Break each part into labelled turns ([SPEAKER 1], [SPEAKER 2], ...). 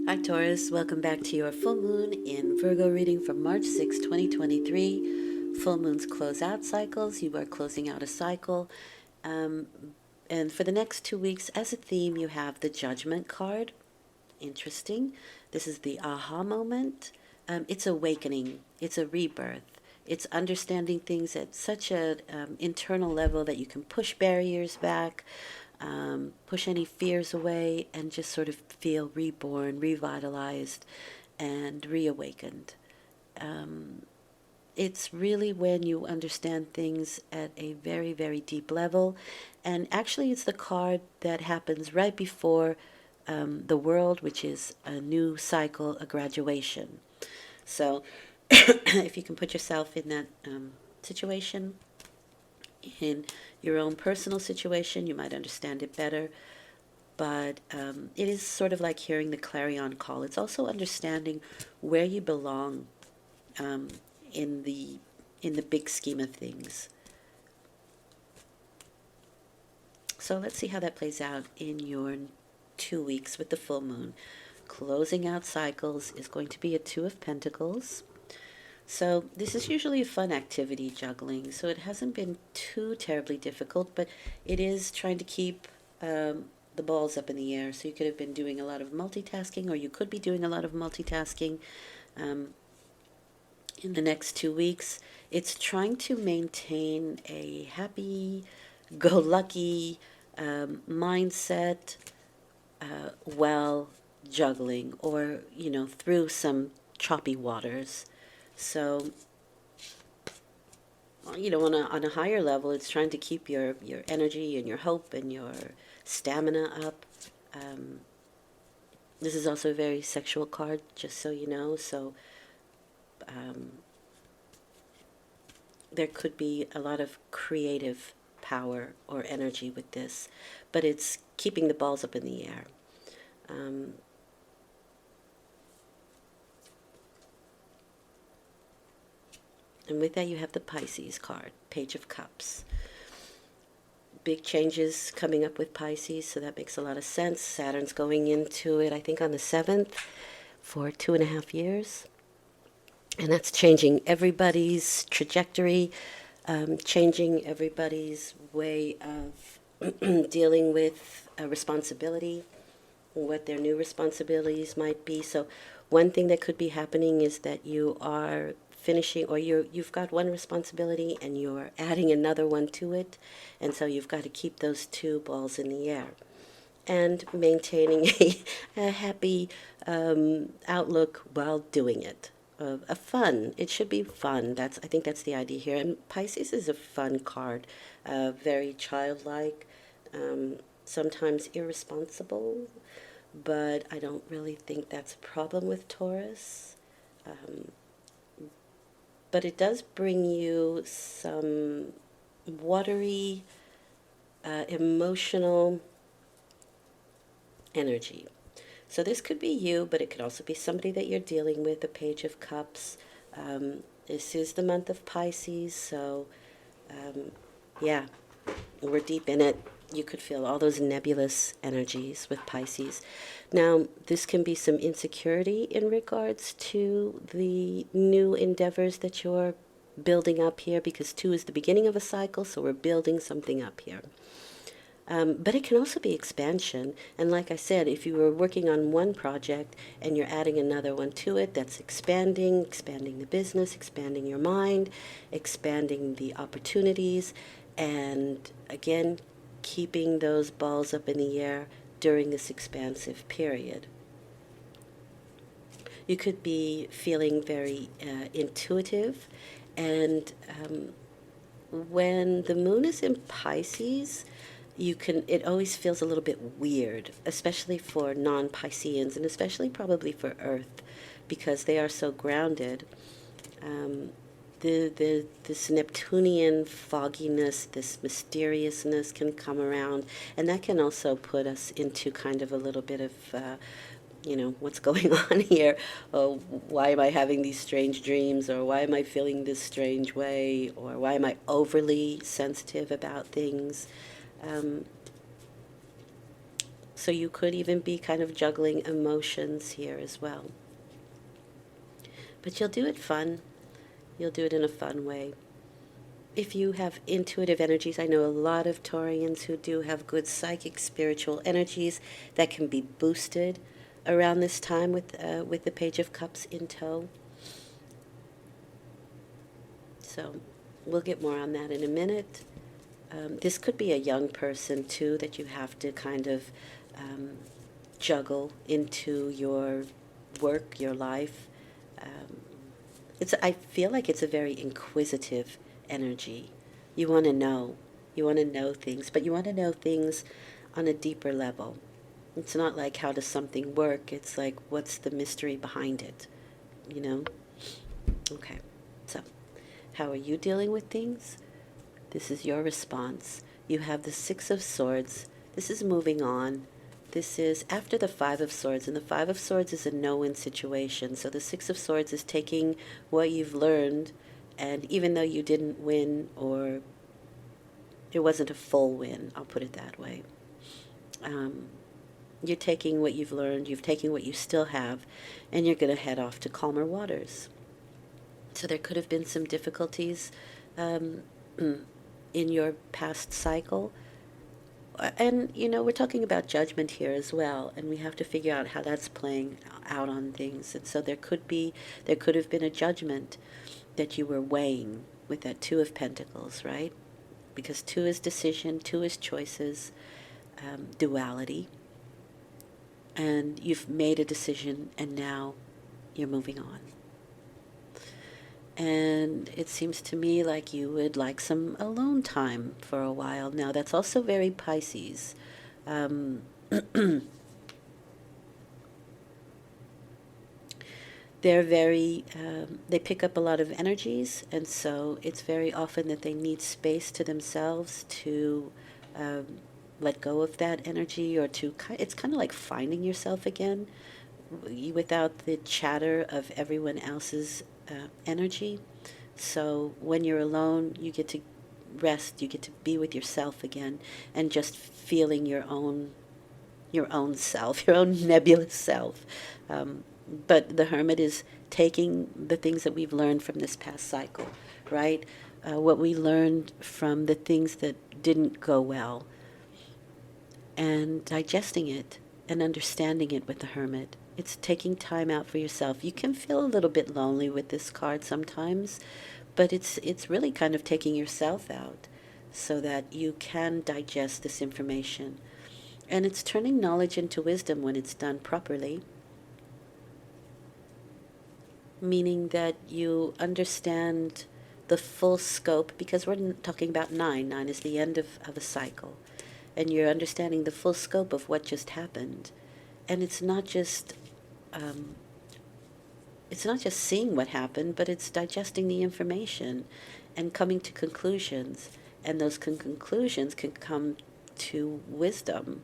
[SPEAKER 1] Hi Taurus, welcome back to your full moon in Virgo reading from March 6, 2023. Full moons close out cycles. You are closing out a cycle. Um, and for the next 2 weeks, as a theme, you have the Judgment card. Interesting. This is the aha moment. It's awakening. It's a rebirth. It's understanding things at such an internal level that you can push barriers back, push any fears away, and just sort of feel reborn, revitalized, and reawakened. It's really when you understand things at a very, very deep level. And actually, it's the card that happens right before the world, which is a new cycle, a graduation. So if you can put yourself in that situation, in your own personal situation, you might understand it better. But it is sort of like hearing the clarion call. It's also understanding where you belong um, in the big scheme of things. So let's see how that plays out in your 2 weeks with the full moon. Closing out cycles is going to be a Two of Pentacles. So this is usually a fun activity, juggling. So it hasn't been too terribly difficult, but it is trying to keep the balls up in the air. So you could have been doing a lot of multitasking, or you could be doing a lot of multitasking in the next 2 weeks. It's trying to maintain a happy-go-lucky mindset while juggling, or, through some choppy waters. So, on a higher level, it's trying to keep your energy and your hope and your stamina up. This is also a very sexual card, just so you know. So there could be a lot of creative power or energy with this, but it's keeping the balls up in the air. And with that, you have the Pisces card, Page of Cups. Big changes coming up with Pisces, so that makes a lot of sense. Saturn's going into it, I think, on the 7th for 2.5 years. And that's changing everybody's trajectory, changing everybody's way of dealing with a responsibility, what their new responsibilities might be. So one thing that could be happening is that you are finishing, or you've got one responsibility and you're adding another one to it, and so you've got to keep those two balls in the air and maintaining a happy outlook while doing it. A fun. It should be fun. I think that's the idea here. And Pisces is a fun card, very childlike, sometimes irresponsible, but I don't really think that's a problem with Taurus. But it does bring you some watery, emotional energy. So this could be you, but it could also be somebody that you're dealing with, a Page of Cups. This is the month of Pisces, so yeah, we're deep in it. You could feel all those nebulous energies with Pisces. Now, this can be some insecurity in regards to the new endeavors that you're building up here, because 2 is the beginning of a cycle, so we're building something up here. But it can also be expansion. And like I said, if you were working on one project and you're adding another one to it, that's expanding the business, expanding your mind, expanding the opportunities, and again, keeping those balls up in the air during this expansive period. You could be feeling very intuitive, and when the moon is in Pisces, it always feels a little bit weird, especially for non-Pisceans, and especially probably for Earth, because they are so grounded. This Neptunian fogginess, this mysteriousness can come around, and that can also put us into kind of a little bit of what's going on here? Oh, why am I having these strange dreams? Or why am I feeling this strange way? Or why am I overly sensitive about things? So you could even be kind of juggling emotions here as well. But you'll do it fun. You'll do it in a fun way. If you have intuitive energies, I know a lot of Taurians who do have good psychic, spiritual energies that can be boosted around this time with the Page of Cups in tow. So we'll get more on that in a minute. This could be a young person, too, that you have to kind of juggle into your work, your life. I feel like it's a very inquisitive energy. You want to know. You want to know things, but you want to know things on a deeper level. It's not like how does something work. It's like what's the mystery behind it, you know? Okay, so how are you dealing with things? This is your response. You have the Six of Swords. This is moving on. This is after the Five of Swords, and the Five of Swords is a no-win situation. So the Six of Swords is taking what you've learned, and even though you didn't win, or it wasn't a full win, I'll put it that way, you're taking what you've learned, you've taken what you still have, and you're going to head off to calmer waters. So there could have been some difficulties in your past cycle. And, you know, we're talking about judgment here as well, and we have to figure out how that's playing out on things. And so there could have been a judgment that you were weighing with that Two of Pentacles, right? Because two is decision, two is choices, duality. And you've made a decision, and now you're moving on. And it seems to me like you would like some alone time for a while. Now, that's also very Pisces. They're very, they pick up a lot of energies, and so it's very often that they need space to themselves to let go of that energy, or it's kind of like finding yourself again without the chatter of everyone else's energy. So when you're alone, you get to rest, you get to be with yourself again, and just feeling your own self, your own nebulous self. But the Hermit is taking the things that we've learned from this past cycle, right? What we learned from the things that didn't go well, and digesting it and understanding it with the Hermit. It's taking time out for yourself. You can feel a little bit lonely with this card sometimes, but it's really kind of taking yourself out so that you can digest this information. And it's turning knowledge into wisdom when it's done properly, meaning that you understand the full scope, because we're talking about nine. Nine is the end of a cycle. And you're understanding the full scope of what just happened. And it's not just seeing what happened, but it's digesting the information and coming to conclusions. And those conclusions can come to wisdom.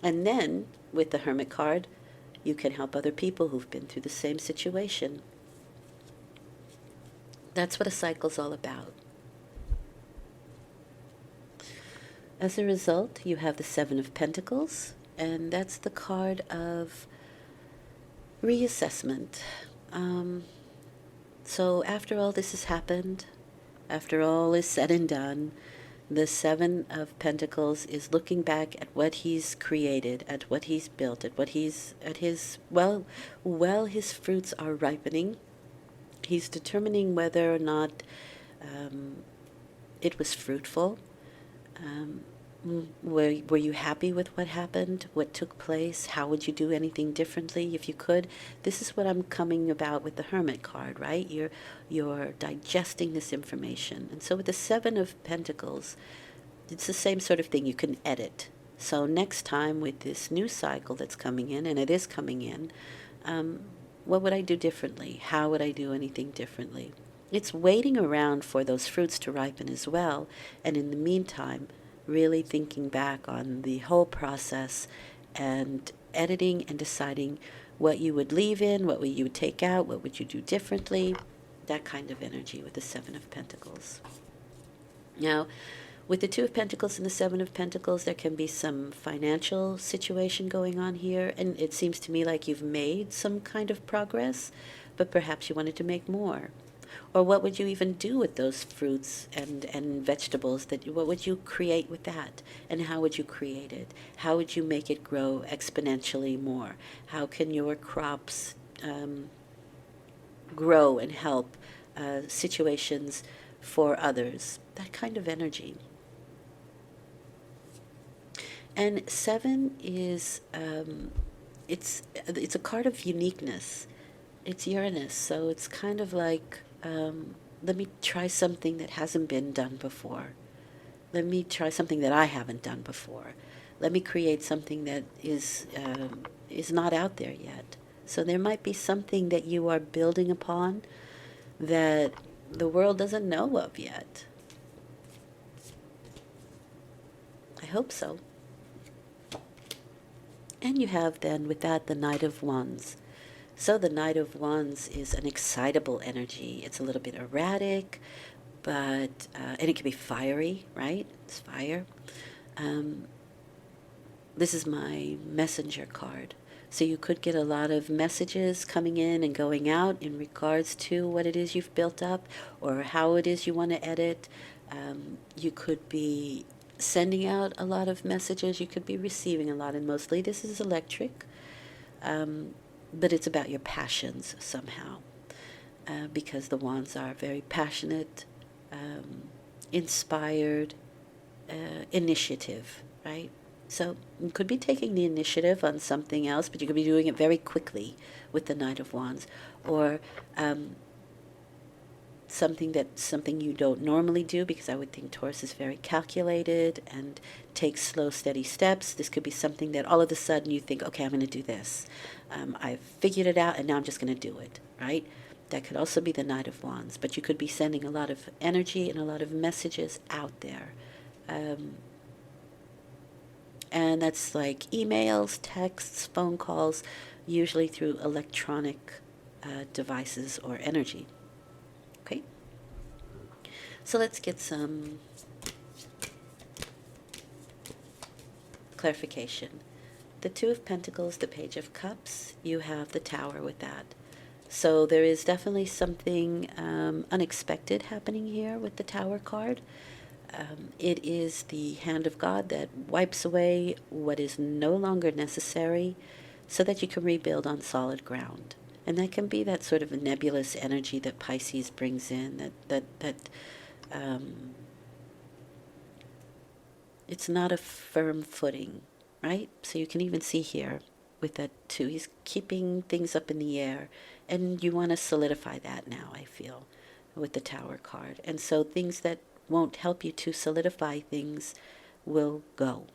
[SPEAKER 1] And then, with the Hermit card, you can help other people who've been through the same situation. That's what a cycle's all about. As a result, you have the Seven of Pentacles, and that's the card of reassessment. So after all this has happened, after all is said and done, the Seven of Pentacles is looking back at what he's created, at what he's built, his fruits are ripening. He's determining whether or not it was fruitful. Were you happy with what happened, what took place? How would you do anything differently if you could? This is what I'm coming about with the Hermit card, right? You're digesting this information. And so with the Seven of Pentacles, it's the same sort of thing. You can edit. So next time with this new cycle that's coming in, and it is coming in, what would I do differently? How would I do anything differently? It's waiting around for those fruits to ripen as well, and in the meantime, really thinking back on the whole process and editing and deciding what you would leave in, what you would take out, what would you do differently, that kind of energy with the Seven of Pentacles. Now, With the Two of Pentacles and the Seven of Pentacles, there can be some financial situation going on here, and it seems to me like you've made some kind of progress, but perhaps you wanted to make more. Or what would you even do with those fruits and vegetables? What would you create with that? And how would you create it? How would you make it grow exponentially more? How can your crops grow and help situations for others? That kind of energy. And seven is it's a card of uniqueness. It's Uranus, so it's kind of like let me try something that hasn't been done before. Let me try something that I haven't done before. Let me create something that is not out there yet. So there might be something that you are building upon that the world doesn't know of yet. I hope so. And you have then with that the Knight of Wands. So the Knight of Wands is an excitable energy. It's a little bit erratic, but and it can be fiery, right? It's fire. This is my messenger card. So you could get a lot of messages coming in and going out in regards to what it is you've built up or how it is you want to edit. You could be sending out a lot of messages. You could be receiving a lot, and mostly this is electric. But it's about your passions somehow, because the wands are very passionate, inspired, initiative, right? So you could be taking the initiative on something else, but you could be doing it very quickly with the Knight of Wands, or something you don't normally do, because I would think Taurus is very calculated and takes slow, steady steps. This could be something that all of a sudden you think, okay, I'm going to do this. I've figured it out, and now I'm just going to do it, right? That could also be the Knight of Wands, but you could be sending a lot of energy and a lot of messages out there. And that's like emails, texts, phone calls, usually through electronic devices or energy. Okay? So let's get some clarification. The Two of Pentacles, the Page of Cups, you have the Tower with that. So there is definitely something unexpected happening here with the Tower card. It is the hand of God that wipes away what is no longer necessary so that you can rebuild on solid ground. And that can be that sort of a nebulous energy that Pisces brings in, that it's not a firm footing, right? So you can even see here with that too. He's keeping things up in the air, and you want to solidify that now, I feel, with the Tower card. And so things that won't help you to solidify things will go.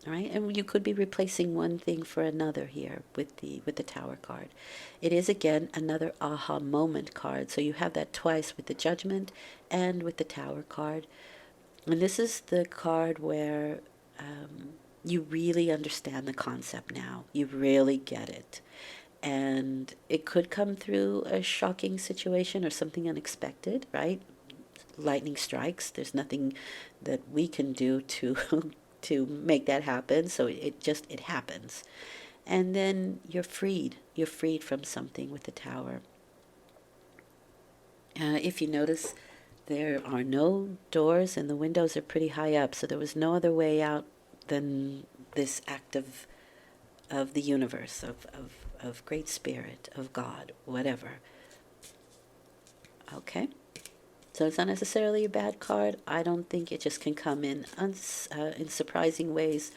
[SPEAKER 1] All right, and you could be replacing one thing for another here with the Tower card. It is again another aha moment card. So you have that twice with the Judgment and with the Tower card. And this is the card where you really understand the concept now. You really get it. And it could come through a shocking situation or something unexpected, right? Lightning strikes. There's nothing that we can do to to make that happen. So it happens. And then you're freed. You're freed from something with the Tower. If you notice, there are no doors and the windows are pretty high up. So there was no other way out than this act of the universe, of Great Spirit, of God, whatever. Okay? So it's not necessarily a bad card. I don't think it just can come in surprising ways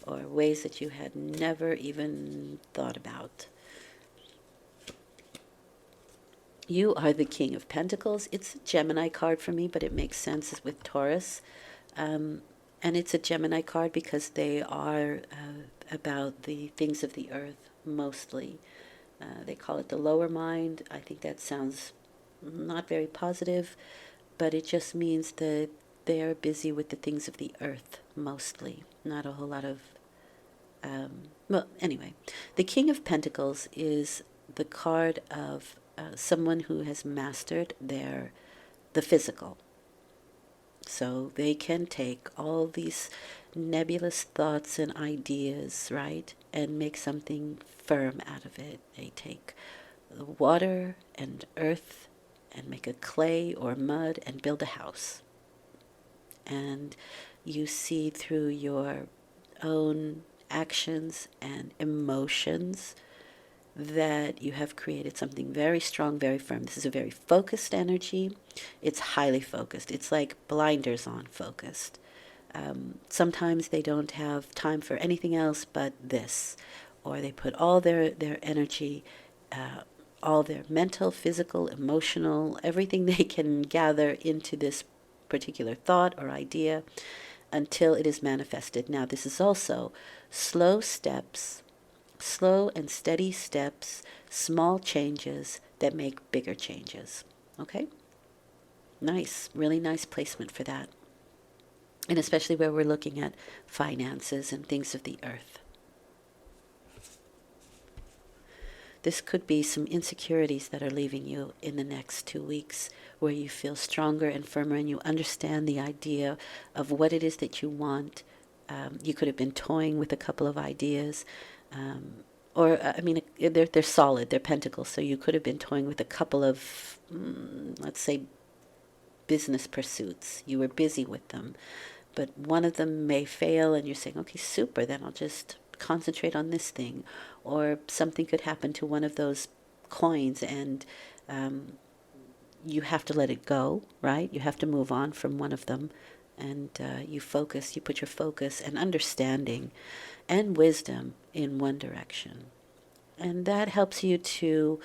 [SPEAKER 1] or ways that you had never even thought about. You are the King of Pentacles. It's a Gemini card for me, but it makes sense with Taurus. And it's a Gemini card because they are about the things of the earth mostly. They call it the lower mind. I think that sounds not very positive, but it just means that they're busy with the things of the earth mostly, not a whole lot of well, anyway, the King of Pentacles is the card of someone who has mastered the physical. So they can take all these nebulous thoughts and ideas, right, and make something firm out of it. They take the water and earth and make a clay or mud and build a house. And you see through your own actions and emotions that you have created something very strong, very firm. This is a very focused energy. It's highly focused. It's like blinders on focused. Sometimes they don't have time for anything else but this, or they put all their energy, all their mental, physical, emotional, everything they can gather into this particular thought or idea until it is manifested. Now, this is also slow steps, slow and steady steps, small changes that make bigger changes. Okay? Nice, really nice placement for that. And especially where we're looking at finances and things of the earth. This could be some insecurities that are leaving you in the next 2 weeks, where you feel stronger and firmer and you understand the idea of what it is that you want. You could have been toying with a couple of ideas, they're solid, they're pentacles, so you could have been toying with a couple of, let's say, business pursuits. You were busy with them, but one of them may fail and you're saying, okay, super, then I'll just concentrate on this thing. Or something could happen to one of those coins and you have to let it go, right? You have to move on from one of them, and you put your focus and understanding and wisdom in one direction. And that helps you to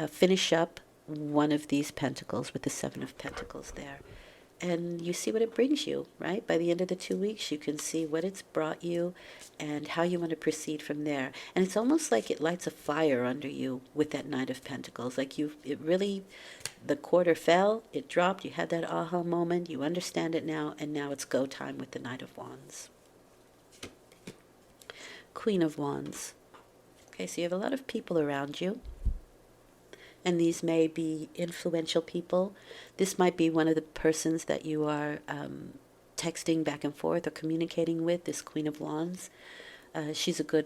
[SPEAKER 1] finish up one of these pentacles with the Seven of Pentacles there. And you see what it brings you, right? By the end of the 2 weeks, you can see what it's brought you and how you want to proceed from there. And it's almost like it lights a fire under you with that Knight of Pentacles. Like the quarter fell, it dropped, you had that aha moment, you understand it now, and now it's go time with the Knight of Wands. Queen of Wands. Okay, so you have a lot of people around you. And these may be influential people. This might be one of the persons that you are texting back and forth or communicating with, this Queen of Wands. She's a good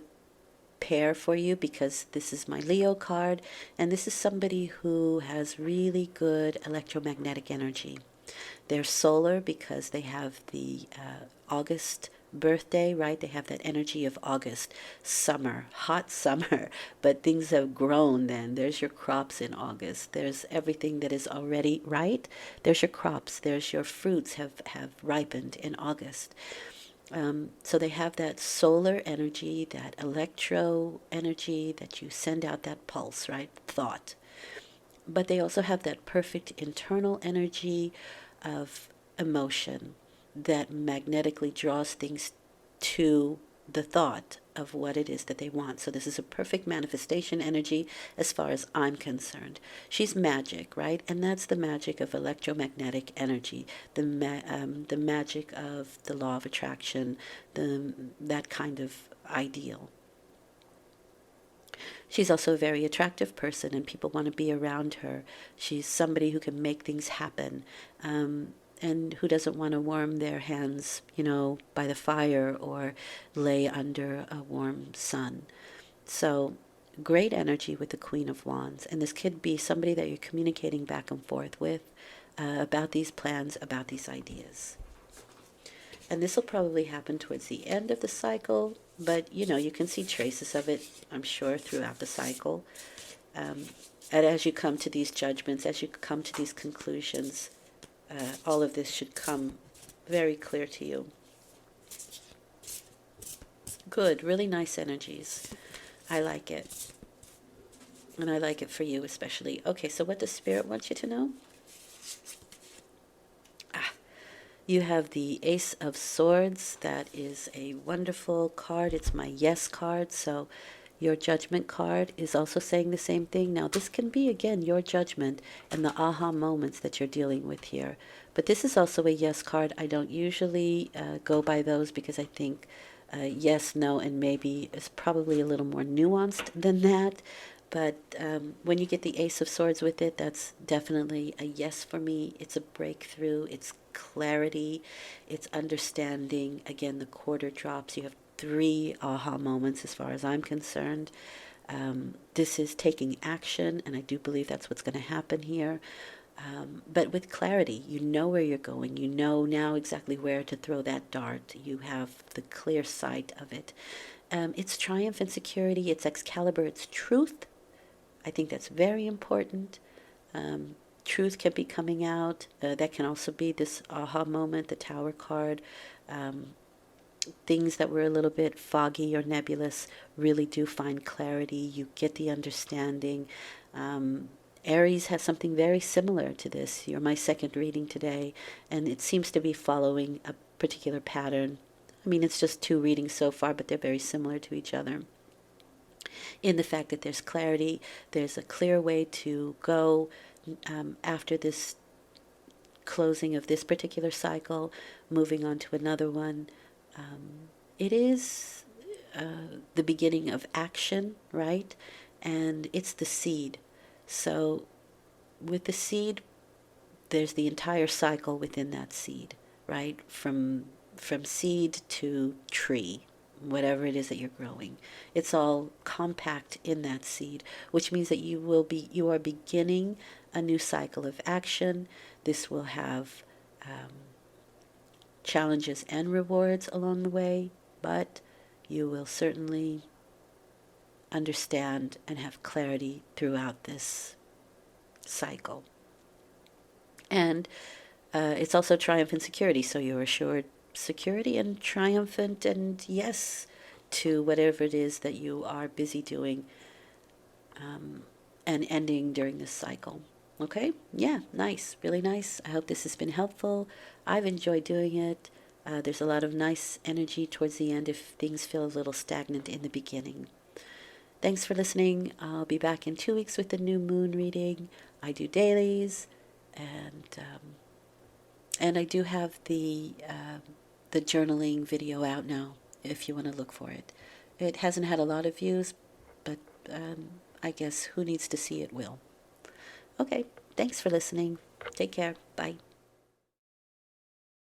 [SPEAKER 1] pair for you because this is my Leo card, and this is somebody who has really good electromagnetic energy. They're solar because they have the August birthday, right? They have that energy of August, summer, hot summer, but things have grown then. There's your crops in August. There's everything that is already, right? There's your crops. There's your fruits have ripened in August. So they have that solar energy, that electro energy that you send out that pulse, right? Thought. But they also have that perfect internal energy of emotion that magnetically draws things to the thought of what it is that they want. So this is a perfect manifestation energy as far as I'm concerned. She's magic, right? And that's the magic of electromagnetic energy, the magic of the law of attraction, that kind of ideal. She's also a very attractive person and people want to be around her. She's somebody who can make things happen. And who doesn't want to warm their hands, by the fire or lay under a warm sun. So great energy with the Queen of Wands. And this could be somebody that you're communicating back and forth with about these plans, about these ideas. And this will probably happen towards the end of the cycle, but you can see traces of it, I'm sure, throughout the cycle. And as you come to these judgments, as you come to these conclusions, all of this should come very clear to you. Good, really nice energies. I like it. And I like it for you especially. Okay, so what does Spirit want you to know? You have the Ace of Swords. That is a wonderful card. It's my yes card. So your judgment card is also saying the same thing. Now, this can be, again, your judgment and the aha moments that you're dealing with here. But this is also a yes card. I don't usually go by those because I think yes, no, and maybe is probably a little more nuanced than that. But when you get the Ace of Swords with it, that's definitely a yes for me. It's a breakthrough. It's clarity. It's understanding. Again, the quarter drops. You have 3 aha moments as far as I'm concerned. This is taking action, and I do believe that's what's going to happen here. But with clarity, you know where you're going. You know now exactly where to throw that dart. You have the clear sight of it. It's triumph and security. It's Excalibur. It's truth. I think that's very important. Truth can be coming out. That can also be this aha moment, the Tower card. Things that were a little bit foggy or nebulous really do find clarity. You get the understanding. Aries has something very similar to this. You're my second reading today, and it seems to be following a particular pattern. I mean, it's just 2 readings so far, but they're very similar to each other in the fact that there's clarity, there's a clear way to go after this closing of this particular cycle, moving on to another one. It is the beginning of action, right? And it's the seed. So with the seed, there's the entire cycle within that seed, right? From seed to tree, whatever it is that you're growing. It's all compact in that seed, which means that you are beginning a new cycle of action. This will have challenges and rewards along the way, but you will certainly understand and have clarity throughout this cycle. And it's also triumph and security, so you're assured security and triumphant and yes to whatever it is that you are busy doing and ending during this cycle. Okay? Yeah, nice. Really nice. I hope this has been helpful. I've enjoyed doing it. There's a lot of nice energy towards the end if things feel a little stagnant in the beginning. Thanks for listening. I'll be back in 2 weeks with the new moon reading. I do dailies, and I do have the journaling video out now if you want to look for it. It hasn't had a lot of views, but I guess who needs to see it will. Okay, thanks for listening. Take care. Bye.